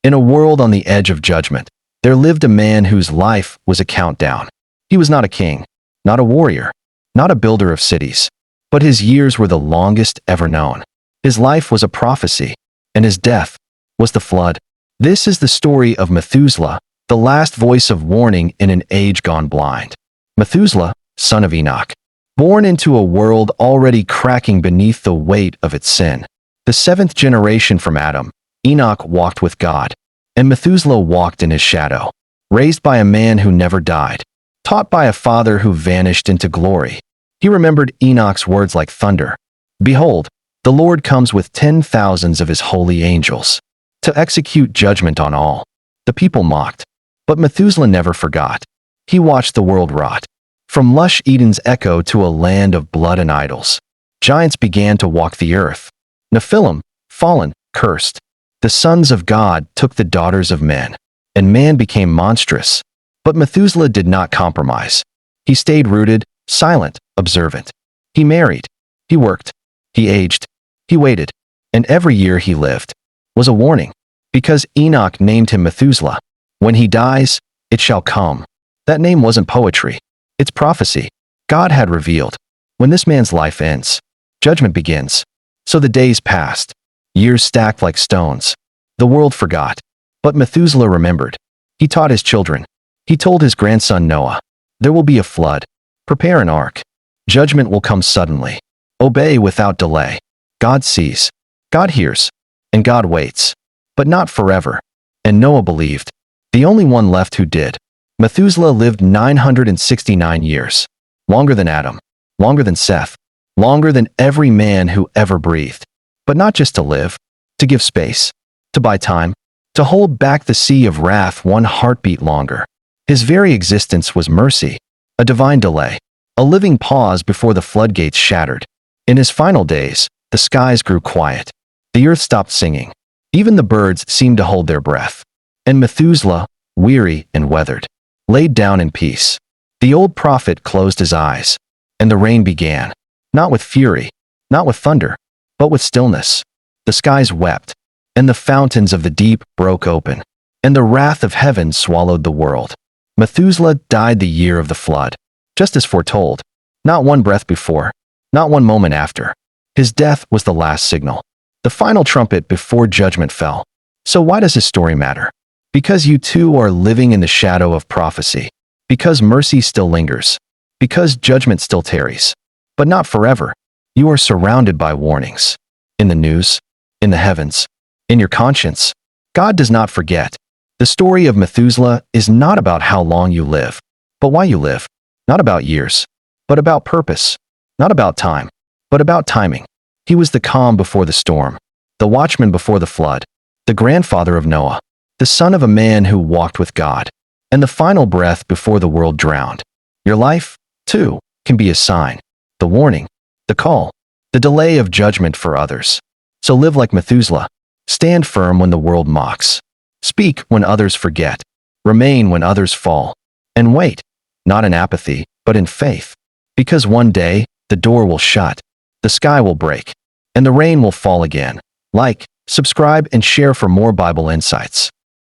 In a world on the edge of judgment, there lived a man whose life was a countdown. He was not a king, not a warrior, not a builder of cities, but his years were the longest ever known. His life was a prophecy, and his death was the flood. This is the story of Methuselah, the last voice of warning in an age gone blind. Methuselah, son of Enoch, born into a world already cracking beneath the weight of its sin. The seventh generation from Adam, Enoch walked with God, and Methuselah walked in his shadow. Raised by a man who never died, taught by a father who vanished into glory, he remembered Enoch's words like thunder. Behold, the Lord comes with 10,000s of his holy angels to execute judgment on all. The people mocked, but Methuselah never forgot. He watched the world rot. From lush Eden's echo to a land of blood and idols, giants began to walk the earth. Nephilim, fallen, cursed. The sons of God took the daughters of men, and man became monstrous. But Methuselah did not compromise. He stayed rooted, silent, observant. He married. He worked. He aged. He waited. And every year he lived was a warning, because Enoch named him Methuselah. When he dies, it shall come. That name wasn't poetry. It's prophecy. God had revealed. When this man's life ends, judgment begins. So the days passed. Years stacked like stones. The world forgot. But Methuselah remembered. He taught his children. He told his grandson Noah, there will be a flood. Prepare an ark. Judgment will come suddenly. Obey without delay. God sees. God hears. And God waits. But not forever. And Noah believed. The only one left who did. Methuselah lived 969 years. Longer than Adam. Longer than Seth. Longer than every man who ever breathed. But not just to live. To give space. To buy time. To hold back the sea of wrath one heartbeat longer. His very existence was mercy. A divine delay. A living pause before the floodgates shattered. In his final days, the skies grew quiet. The earth stopped singing. Even the birds seemed to hold their breath. And Methuselah, weary and weathered, laid down in peace. The old prophet closed his eyes. And the rain began. Not with fury, not with thunder, but with stillness. The skies wept, and the fountains of the deep broke open, and the wrath of heaven swallowed the world. Methuselah died the year of the flood, just as foretold. Not one breath before, not one moment after. His death was the last signal, the final trumpet before judgment fell. So why does his story matter? Because you too are living in the shadow of prophecy. Because mercy still lingers. Because judgment still tarries. But not forever. You are surrounded by warnings. In the news, in the heavens, in your conscience. God does not forget. The story of Methuselah is not about how long you live, but why you live. Not about years, but about purpose. Not about time, but about timing. He was the calm before the storm, the watchman before the flood, the grandfather of Noah, the son of a man who walked with God, and the final breath before the world drowned. Your life, too, can be a sign, the warning, the call, the delay of judgment for others. So live like Methuselah. Stand firm when the world mocks. Speak when others forget. Remain when others fall. And wait, not in apathy, but in faith. Because one day, the door will shut, the sky will break, and the rain will fall again. Like, subscribe, and share for more Bible insights.